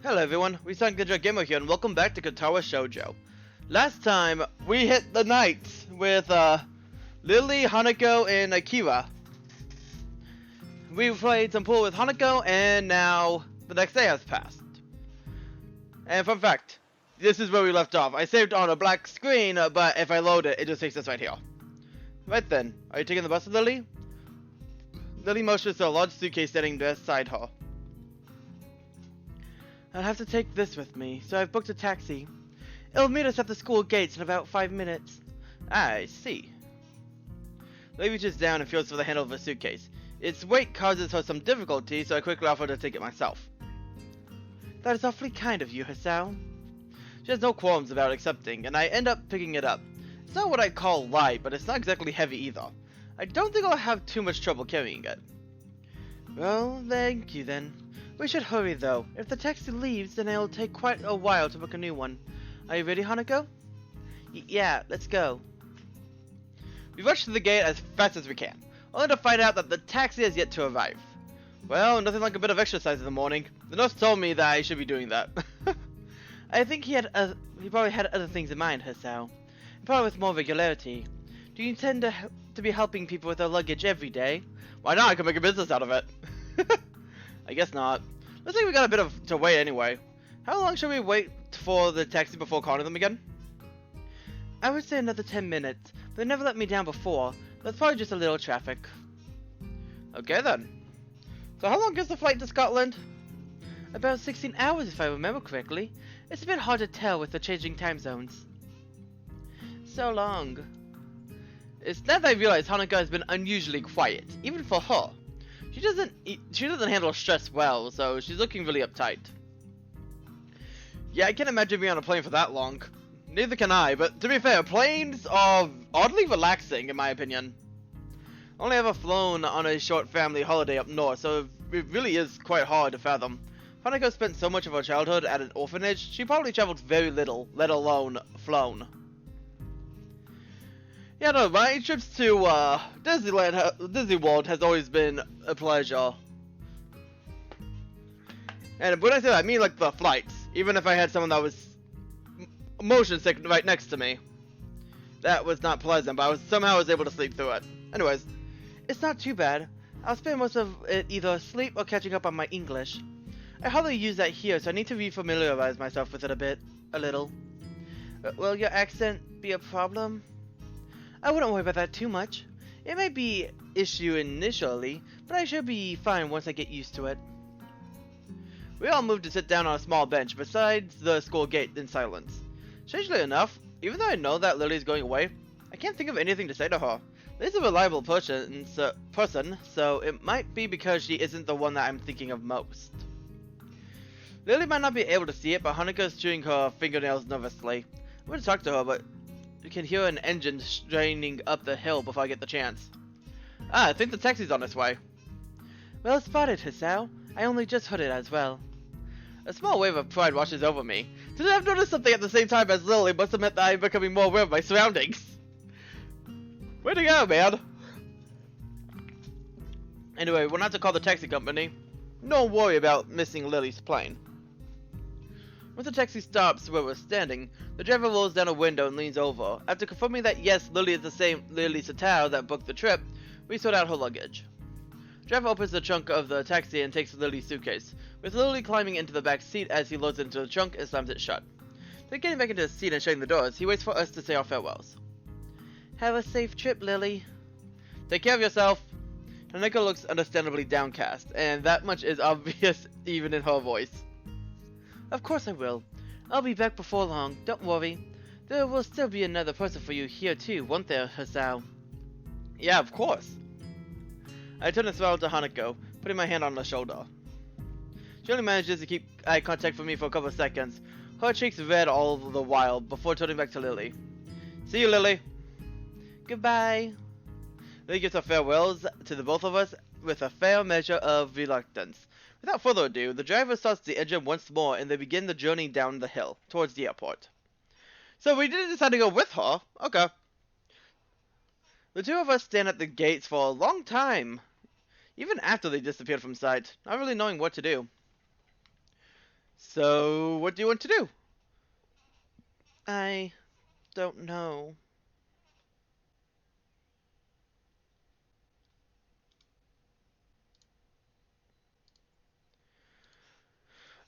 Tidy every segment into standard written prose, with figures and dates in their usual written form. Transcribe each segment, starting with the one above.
Hello everyone, Resign Gamer here and welcome back to Katawa Shoujo. Last time, we hit the night with Lilly, Hanako, and Akira. We played some pool with Hanako and now the next day has passed. And fun fact, this is where we left off. I saved on a black screen, but if I load it, it just takes us right here. Right then, are you taking the bus with Lilly? Lilly motions to a large suitcase standing beside her. I'll have to take this with me, so I've booked a taxi. It'll meet us at the school gates in about 5 minutes. I see. Lilly reaches down and feels for the handle of her suitcase. Its weight causes her some difficulty, so I quickly offer to take it myself. That is awfully kind of you, Hisao. She has no qualms about accepting, and I end up picking it up. It's not what I'd call light, but it's not exactly heavy either. I don't think I'll have too much trouble carrying it. Well, thank you then. We should hurry though. If the taxi leaves, then it'll take quite a while to book a new one. Are you ready, Hanako? Yeah, let's go. We rush to the gate as fast as we can, only to find out that the taxi has yet to arrive. Well, nothing like a bit of exercise in the morning. The nurse told me that I should be doing that. I think he probably had other things in mind, Hisao. Probably with more regularity. Do you intend to be helping people with their luggage every day? Why not? I can make a business out of it. I guess not. Looks like we got a bit to wait anyway. How long should we wait for the taxi before calling them again? I would say another 10 minutes, but they never let me down before. That's probably just a little traffic. Okay then. So how long is the flight to Scotland? About 16 hours if I remember correctly. It's a bit hard to tell with the changing time zones. So long. It's now that I realize Hanako has been unusually quiet, even for her. She doesn't handle stress well, so she's looking really uptight. Yeah, I can't imagine being on a plane for that long. Neither can I, but to be fair, planes are oddly relaxing in my opinion. Only ever flown on a short family holiday up north, so it really is quite hard to fathom. Hanako spent so much of her childhood at an orphanage, she probably traveled very little, let alone flown. Yeah, no, my trips to Disney World has always been a pleasure. And when I say that, I mean like the flights. Even if I had someone that was motion sick right next to me. That was not pleasant, but somehow I was able to sleep through it. Anyways, it's not too bad. I'll spend most of it either asleep or catching up on my English. I hardly use that here, so I need to refamiliarize myself with it a little. Will your accent be a problem? I wouldn't worry about that too much. It may be an issue initially, but I should be fine once I get used to it. We all moved to sit down on a small bench beside the school gate in silence. Strangely enough, even though I know that Lily's going away, I can't think of anything to say to her. Lily's a reliable person, so it might be because she isn't the one that I'm thinking of most. Lily might not be able to see it, but Hanako's chewing her fingernails nervously. I'm going to talk to her, but you can hear an engine straining up the hill before I get the chance. I think the taxi's on its way. Well spotted, Hisao. I only just heard it as well. A small wave of pride washes over me. To have noticed something at the same time as Lily must have meant that I'm becoming more aware of my surroundings. Way to go, man! Anyway, we'll have to call the taxi company. Don't worry about missing Lily's plane. Once the taxi stops where we're standing, the driver rolls down a window and leans over. After confirming that yes, Lily is the same Lily Satao that booked the trip, we sort out her luggage. The driver opens the trunk of the taxi and takes Lily's suitcase, with Lily climbing into the back seat as he loads into the trunk and slams it shut. Then getting back into his seat and shutting the doors, he waits for us to say our farewells. Have a safe trip, Lily. Take care of yourself. Hanako looks understandably downcast, and that much is obvious even in her voice. Of course I will. I'll be back before long, don't worry. There will still be another person for you here too, won't there, Hisao? Yeah, of course. I turn and smile to Hanako, putting my hand on her shoulder. She only manages to keep eye contact with me for a couple of seconds, her cheeks red all the while, before turning back to Lily. See you, Lily. Goodbye. Lily gives her farewells to the both of us with a fair measure of reluctance. Without further ado, the driver starts the engine once more and they begin the journey down the hill, towards the airport. So we didn't decide to go with her. Okay. The two of us stand at the gates for a long time, even after they disappeared from sight, not really knowing what to do. So, what do you want to do? I don't know.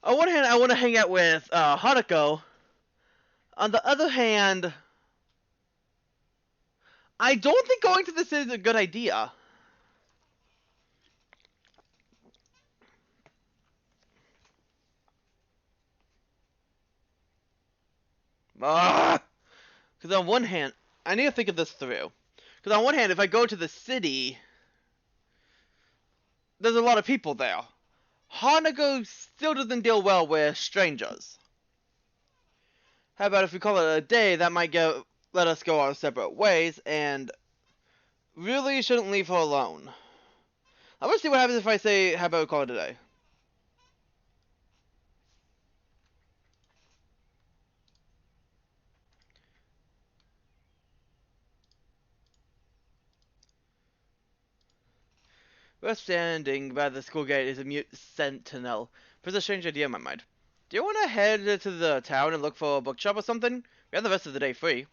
On one hand, I want to hang out with Hanako. On the other hand, I don't think going to the city is a good idea. Because on one hand, I need to think of this through. Because on one hand, if I go to the city, there's a lot of people there. Hanako still doesn't deal well with strangers. How about if we call it a day, that might let us go our separate ways, and really shouldn't leave her alone. I'm gonna see what happens if I say, how about we call it a day? We're standing by the school gate is a mute sentinel. There's a strange idea in my mind. Do you want to head to the town and look for a bookshop or something? We have the rest of the day free.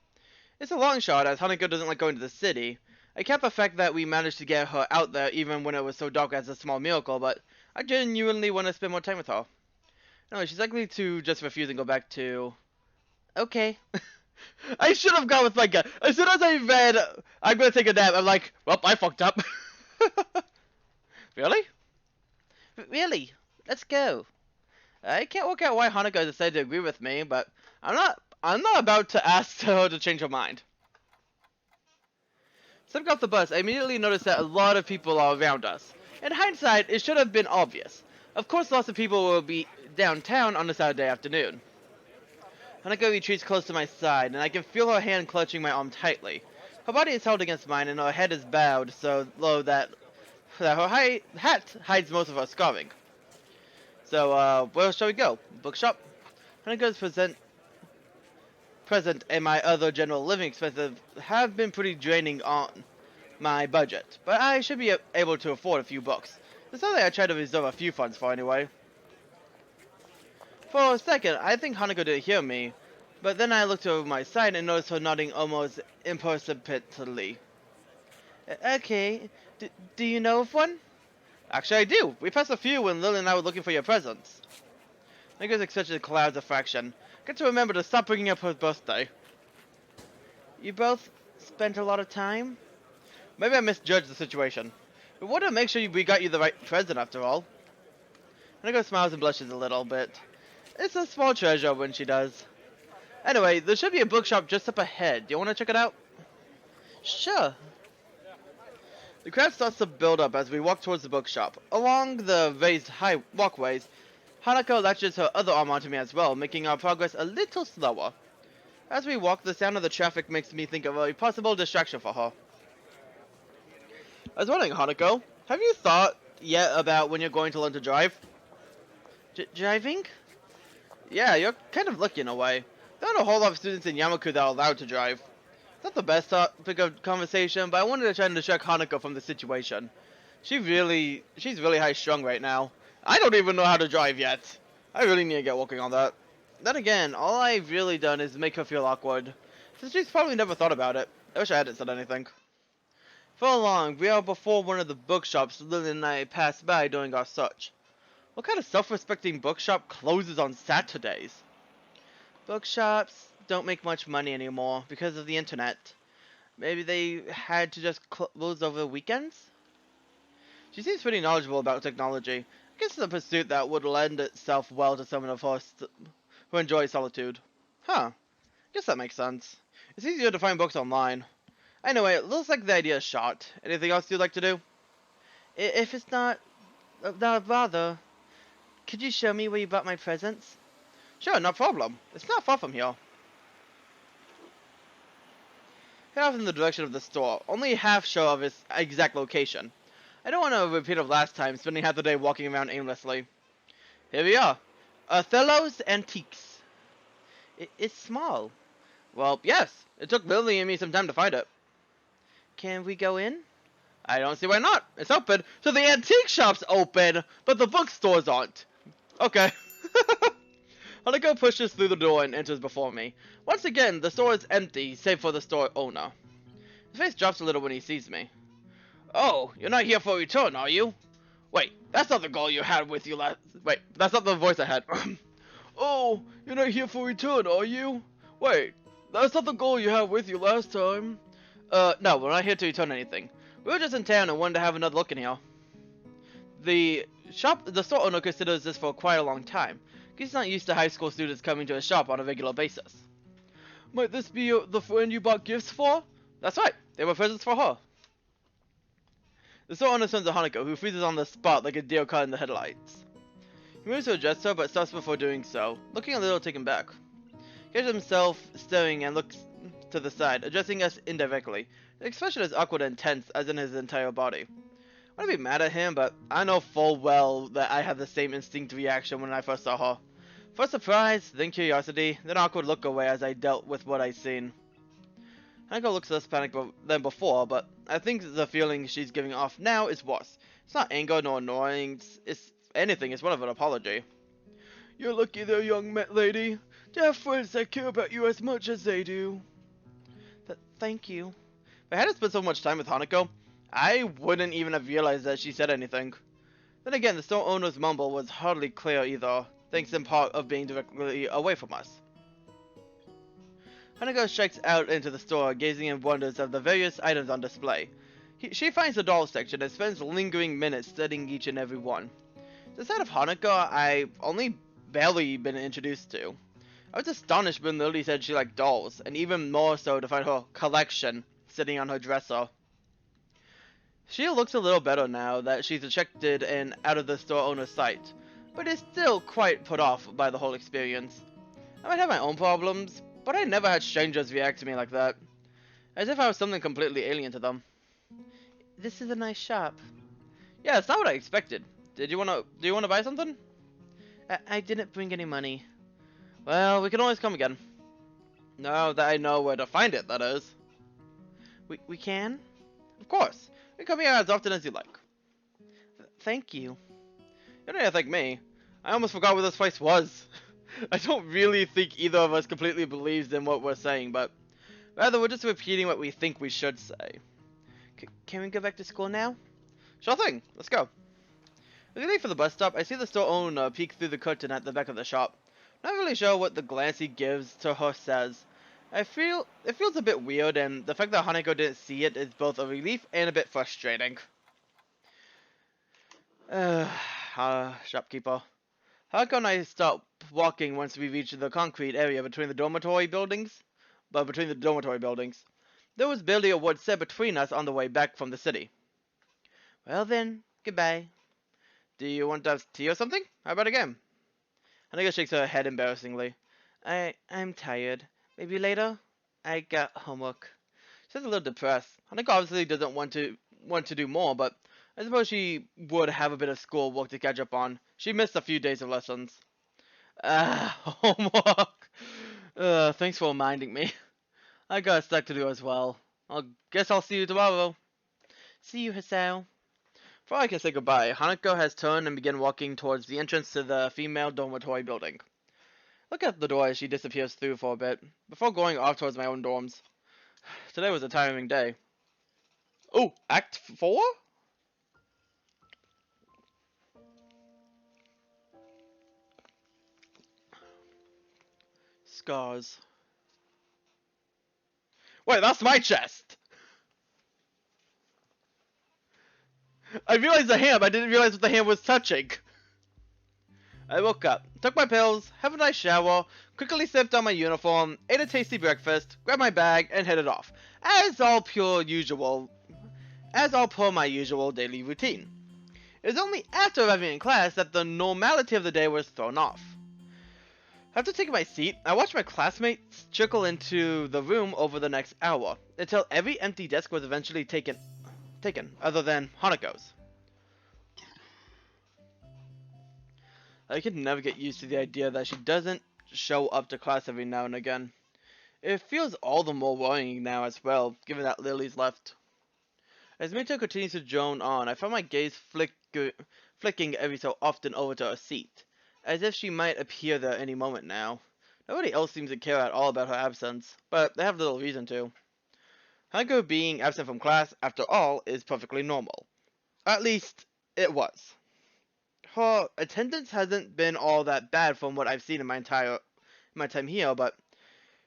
It's a long shot, as Hanako doesn't like going to the city. I kept the fact that we managed to get her out there even when it was so dark as a small miracle, but I genuinely want to spend more time with her. No, she's likely to just refuse and go back to... Okay. I should have gone with my gut. As soon as I read, I'm gonna take a nap, I'm like, well, I fucked up. Really? Really? Let's go. I can't work out why Hanako decided to agree with me, but I'm not about to ask her to change her mind. Stepping off the bus, I immediately noticed that a lot of people are around us. In hindsight, it should have been obvious. Of course, lots of people will be downtown on a Saturday afternoon. Hanako retreats close to my side, and I can feel her hand clutching my arm tightly. Her body is held against mine, and her head is bowed so low that her hat hides most of her scarring. So, where shall we go? Bookshop? Hanako's present and my other general living expenses have been pretty draining on my budget, but I should be able to afford a few books. It's something I try to reserve a few funds for anyway. For a second, I think Hanako didn't hear me, but then I looked over my side and noticed her nodding almost imperceptibly. Okay, do you know of one? Actually, I do. We passed a few when Lilly and I were looking for your presents. Hanko's expression clouds a fraction. Got to remember to stop bringing up her birthday. You both spent a lot of time? Maybe I misjudged the situation. We wanted to make sure we got you the right present after all. Hanako smiles and blushes a little bit. It's a small treasure when she does. Anyway, there should be a bookshop just up ahead. Do you want to check it out? Sure. The crowd starts to build up as we walk towards the bookshop. Along the raised high walkways, Hanako latches her other arm onto me as well, making our progress a little slower. As we walk, the sound of the traffic makes me think of a possible distraction for her. I was wondering, Hanako, have you thought yet about when you're going to learn to drive? Driving? Yeah, you're kind of lucky in a way. There aren't a whole lot of students in Yamaku that are allowed to drive. It's not the best topic of conversation, but I wanted to try and distract Hanako from the situation. She's really high strung right now. I don't even know how to drive yet. I really need to get working on that. Then again, all I've really done is make her feel awkward, since she's probably never thought about it. I wish I hadn't said anything. For long, we are before one of the bookshops Lilly and I passed by during our search. What kind of self-respecting bookshop closes on Saturdays? Bookshops don't make much money anymore because of the internet. Maybe they had to just close over weekends? She seems pretty knowledgeable about technology. I guess it's a pursuit that would lend itself well to someone of us who enjoys solitude. Huh. Guess that makes sense. It's easier to find books online. Anyway, it looks like the idea is shot. Anything else you'd like to do? If it's not a bother, could you show me where you bought my presents? Sure, no problem. It's not far from here. Head off in the direction of the store, only half sure of its exact location. I don't want to repeat of last time, spending half the day walking around aimlessly. Here we are. Othello's Antiques. It's small. Well, yes. It took Lilly and me some time to find it. Can we go in? I don't see why not. It's open. So the antique shop's open, but the bookstores aren't. Okay. Hanako pushes through the door and enters before me. Once again, the store is empty, save for the store owner. His face drops a little when he sees me. Oh, you're not here for a return, are you? Wait, that's not the girl you had with you last... Wait, that's not the voice I had. Oh, you're not here for a return, are you? Wait, that's not the girl you had with you last time. No, we're not here to return anything. We were just in town and wanted to have another look in here. The store owner considers this for quite a long time. He's not used to high school students coming to his shop on a regular basis. Might this be the friend you bought gifts for? That's right, they were presents for her. The store owner turns to Hanako, who freezes on the spot like a deer caught in the headlights. He moves to address her, but stops before doing so, looking a little taken back. He catches himself staring and looks to the side, addressing us indirectly. The expression is awkward and tense, as in his entire body. I want to be mad at him, but I know full well that I had the same instinct reaction when I first saw her. First surprise, then curiosity, then awkward look away as I dealt with what I'd seen. Hanako looks less panicked than before, but I think the feeling she's giving off now is worse. It's not anger nor annoying, it's anything, it's one of an apology. You're lucky there, young lady, to have friends that care about you as much as they do. Thank you. If I hadn't spent so much time with Hanako, I wouldn't even have realized that she said anything. Then again, the store owner's mumble was hardly clear either, thanks in part of being directly away from us. Hanako strikes out into the store, gazing in wonders of the various items on display. She finds the doll section and spends lingering minutes studying each and every one. The side of Hanako I've only barely been introduced to. I was astonished when Lilly said she liked dolls, and even more so to find her collection sitting on her dresser. She looks a little better now that she's ejected and out of the store owner's sight, but is still quite put off by the whole experience. I might have my own problems, but I never had strangers react to me like that, as if I was something completely alien to them. This is a nice shop. Yeah, it's not what I expected. Do you wanna buy something? I didn't bring any money. Well, we can always come again. Now that I know where to find it, that is. We can? Of course. We come here as often as you like. Thank you. You don't have to thank me. I almost forgot where this place was. I don't really think either of us completely believes in what we're saying, but rather we're just repeating what we think we should say. Can we go back to school now? Sure thing. Let's go. As we leave for the bus stop, I see the store owner peek through the curtain at the back of the shop. Not really sure what the glance he gives to her says. It feels a bit weird, and the fact that Hanako didn't see it is both a relief and a bit frustrating. Shopkeeper. Hanako and I stop walking once we reach the concrete area between the dormitory buildings. There was barely a word said between us on the way back from the city. Well then, goodbye. Do you want to have tea or something? How about a game? Hanako shakes her head embarrassingly. I'm tired. Maybe later? I got homework. She's a little depressed. Hanako obviously doesn't want to do more, but I suppose she would have a bit of school work to catch up on. She missed a few days of lessons. Homework. Thanks for reminding me. I got stuff to do as well. Guess I'll see you tomorrow. See you, Hisao. Before I can say goodbye, Hanako has turned and begun walking towards the entrance to the female dormitory building. Look at the door as she disappears through for a bit, before going off towards my own dorms. Today was a tiring day. Oh, Act 4? Scars. Wait, that's my chest! I realized the hand, but I didn't realize what the hand was touching. I woke up, took my pills, have a nice shower, quickly slipped on my uniform, ate a tasty breakfast, grabbed my bag, and headed off. As all per my usual daily routine. It was only after arriving in class that the normality of the day was thrown off. After taking my seat, I watched my classmates trickle into the room over the next hour, until every empty desk was eventually taken, other than Hanako's. I can never get used to the idea that she doesn't show up to class every now and again. It feels all the more worrying now as well, given that Lilly's left. As Mito continues to drone on, I found my gaze flicking every so often over to her seat. as if she might appear there any moment now. Nobody else seems to care at all about her absence, but they have little reason to. Hanako being absent from class, after all, is perfectly normal. At least, it was. Her attendance hasn't been all that bad from what I've seen in my time here, but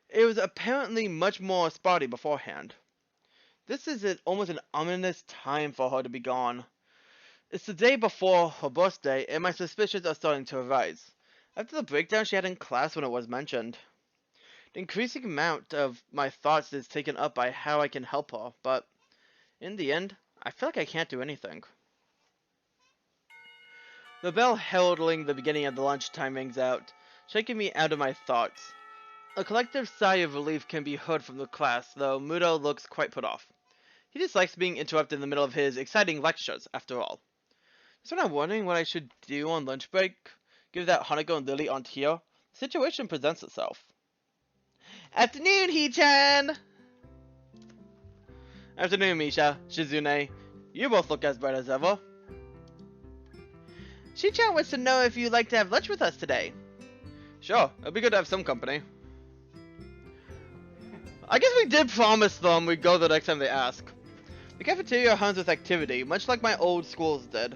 it was apparently much more spotty beforehand. This is almost an ominous time for her to be gone. It's the day before her birthday, and my suspicions are starting to arise. After the breakdown she had in class when it was mentioned. The increasing amount of my thoughts is taken up by how I can help her, but in the end, I feel like I can't do anything. The bell heralding the beginning of the lunchtime rings out, shaking me out of my thoughts. A collective sigh of relief can be heard from the class, though Muto looks quite put off. He dislikes being interrupted in the middle of his exciting lectures, after all. So when I'm wondering what I should do on lunch break, given that Hanako and Lilly aren't here, the situation presents itself. Afternoon, Hee-chan! Afternoon, Misha, Shizune. You both look as bright as ever. Shi-chan wants to know if you'd like to have lunch with us today. Sure, it'd be good to have some company. I guess we did promise them we'd go the next time they ask. The cafeteria hums with activity, much like my old schools did.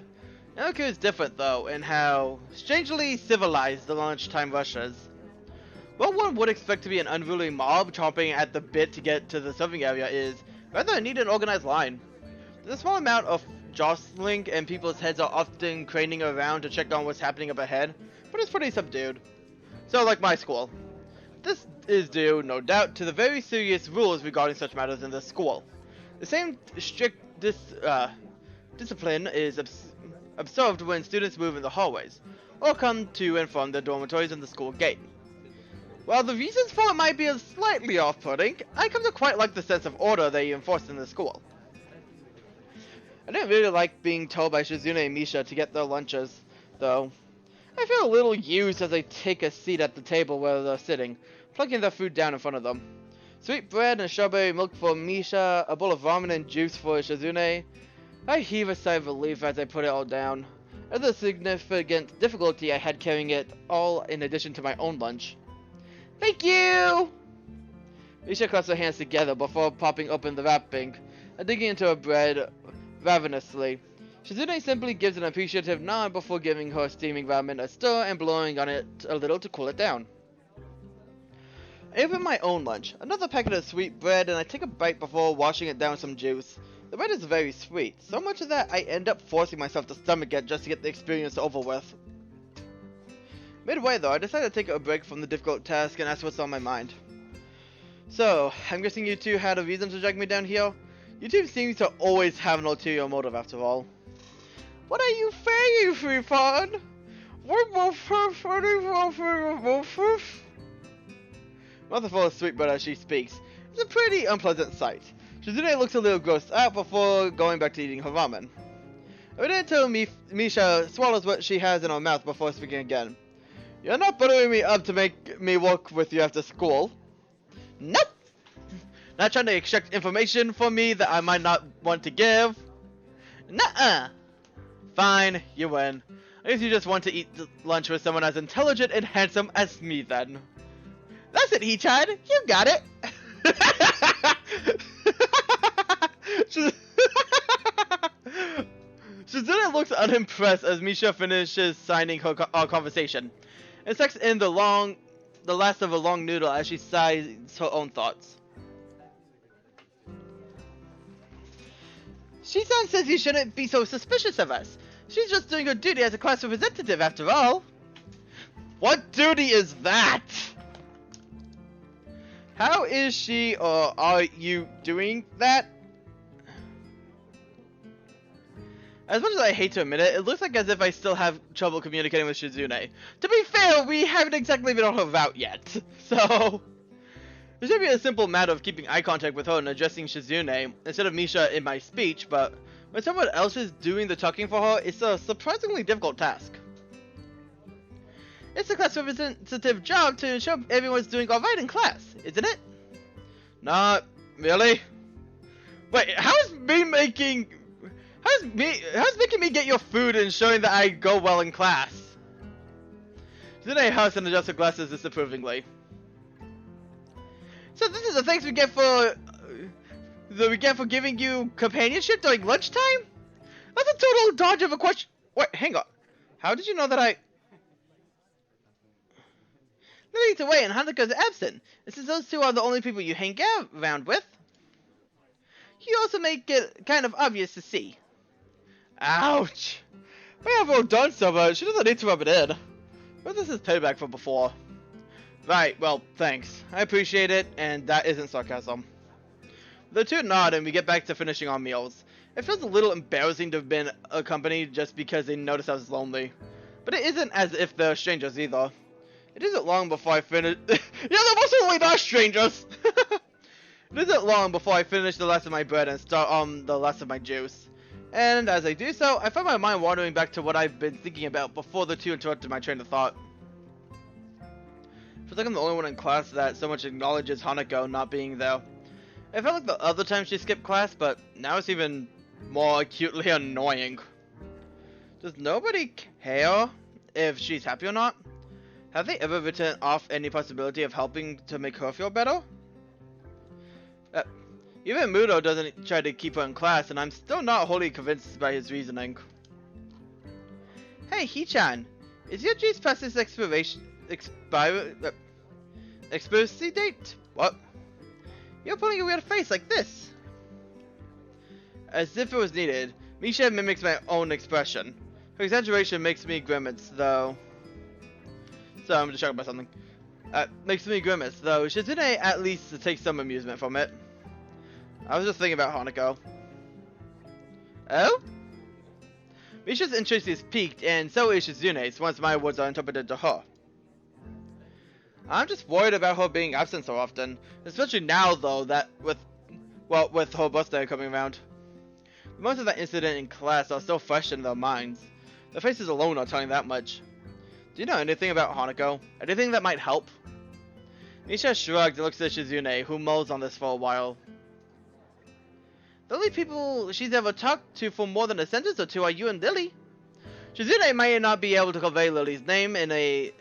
Hanako is different, though, in how strangely civilized the lunchtime rush is. What one would expect to be an unruly mob chomping at the bit to get to the serving area is rather a neat and organized line. There's a small amount of jostling, and people's heads are often craning around to check on what's happening up ahead, but it's pretty subdued. So, like my school. This is due, no doubt, to the very serious rules regarding such matters in this school. The same strict discipline is observed when students move in the hallways, or come to and from their dormitories in the school gate. While the reasons for it might be slightly off-putting, I come to quite like the sense of order they enforce in the school. I didn't really like being told by Shizune and Misha to get their lunches, though. I feel a little used as I take a seat at the table where they're sitting, plugging their food down in front of them. Sweet bread and strawberry milk for Misha, a bowl of ramen and juice for Shizune. I heave a sigh of relief as I put it all down. Another significant difficulty I had carrying it all in addition to my own lunch. Thank you! Misha clasps her hands together before popping open the wrapping and digging into her bread ravenously. Shizune simply gives an appreciative nod before giving her steaming ramen a stir and blowing on it a little to cool it down. I open my own lunch, another packet of sweet bread, and I take a bite before washing it down with some juice. The bread is very sweet, so much of that I end up forcing myself to stomach it just to get the experience over with. Midway though, I decide to take a break from the difficult task and ask what's on my mind. So, I'm guessing you two had a reason to drag me down here? You two seem to always have an ulterior motive after all. What are you saying, Freefon? Motherful of sweet bread as she speaks. It's a pretty unpleasant sight. Shizune looks a little grossed out before going back to eating her ramen. I wait until Misha swallows what she has in her mouth before speaking again. You're not buttering me up to make me work with you after school. Nope! Not trying to extract information from me that I might not want to give. Nuh-uh! Fine, you win. I guess you just want to eat lunch with someone as intelligent and handsome as me then. That's it, Hee-chan. You got it. Shizune looks unimpressed as Misha finishes signing our conversation, and sucks in the last of a long noodle as she sighs her own thoughts. Shisan says you shouldn't be so suspicious of us. She's just doing her duty as a class representative after all. What duty is that? How is she or are you doing that? As much as I hate to admit it, it looks like as if I still have trouble communicating with Shizune. To be fair, we haven't exactly been on her route yet, so it should be a simple matter of keeping eye contact with her and addressing Shizune instead of Misha in my speech, but when someone else is doing the talking for her, it's a surprisingly difficult task. It's the class representative job to ensure everyone's doing alright in class, isn't it? Not really. Wait, how's making me get your food and showing that I go well in class? Today House and adjusts her glasses disapprovingly. So this is the thanks we get for giving you companionship during lunchtime? That's a total dodge of a question. Wait, hang on. How did you know that Lilly's away and Hanako's absent. And since those two are the only people you hang out around with, you also make it kind of obvious to see. Ouch. We have all done so much. She doesn't need to rub it in. But this is payback for before. Right, well, thanks. I appreciate it, and that isn't sarcasm. The two nod and we get back to finishing our meals. It feels a little embarrassing to have been accompanied just because they noticed I was lonely. But it isn't as if they're strangers either. It isn't long before I finish. Yeah, they're most certainly not strangers! It isn't long before I finish the last of my bread and start on the last of my juice. And as I do so, I find my mind wandering back to what I've been thinking about before the two interrupted my train of thought. Feels like I'm the only one in class that so much acknowledges Hanako not being there. It felt like the other time she skipped class, but now it's even more acutely annoying. Does nobody care if she's happy or not? Have they ever written off any possibility of helping to make her feel better? Even Mudo doesn't try to keep her in class, and I'm still not wholly convinced by his reasoning. Hey, Hichan, is your juice past its expiration date? What? You're putting a weird face like this. As if it was needed, Misha mimics my own expression. Her exaggeration makes me grimace, though. So I'm just talking about something. Makes me grimace, though Shizune at least takes some amusement from it. I was just thinking about Hanako. Oh? Misha's interest is piqued, and so is Shizune's once my words are interpreted to her. I'm just worried about her being absent so often, especially now though that with her birthday coming around. Most of that incident in class are still fresh in their minds. Their faces alone are telling that much. Do you know anything about Hanako? Anything that might help? Misha shrugs and looks at Shizune, who mulls on this for a while. The only people she's ever talked to for more than a sentence or two are you and Lilly. Shizune may not be able to convey Lily's name in a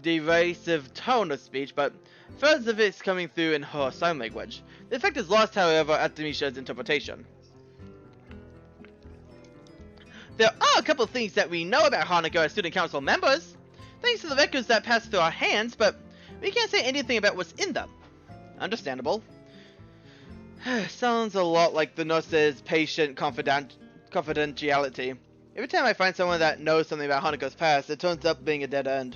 derisive tone of speech, but further of it's coming through in her sign language. The effect is lost, however, at Misha's interpretation. There are a couple of things that we know about Hanako as student council members, thanks to the records that pass through our hands, but we can't say anything about what's in them. Understandable. Sounds a lot like the nurse's patient confidentiality. Every time I find someone that knows something about Hanako's past, it turns up being a dead end.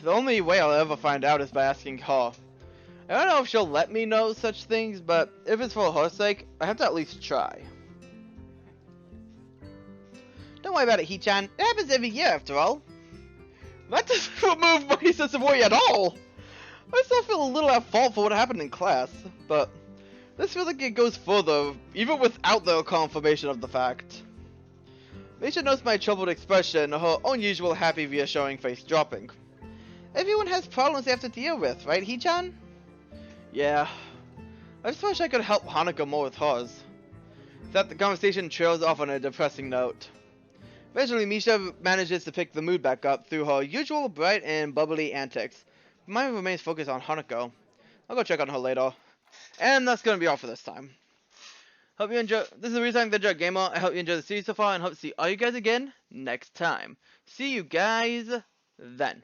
The only way I'll ever find out is by asking her. I don't know if she'll let me know such things, but if it's for her sake, I have to at least try. Don't worry about it, Hichan. It happens every year, after all. That doesn't remove my sense of worry at all. I still feel a little at fault for what happened in class, but this feels like it goes further, even without the confirmation of the fact. Misha notes my troubled expression, her own usual happy reassuring face dropping. Everyone has problems they have to deal with, right, Hichan? Yeah. I just wish I could help Hanako more with hers. That the conversation trails off on a depressing note. Eventually, Misha manages to pick the mood back up through her usual bright and bubbly antics. But mine remains focused on Hanako. I'll go check on her later. And that's gonna be all for this time. Hope you enjoy. This is the reason I'm the Jug Gamer. I hope you enjoy the series so far, and hope to see all you guys again next time. See you guys then.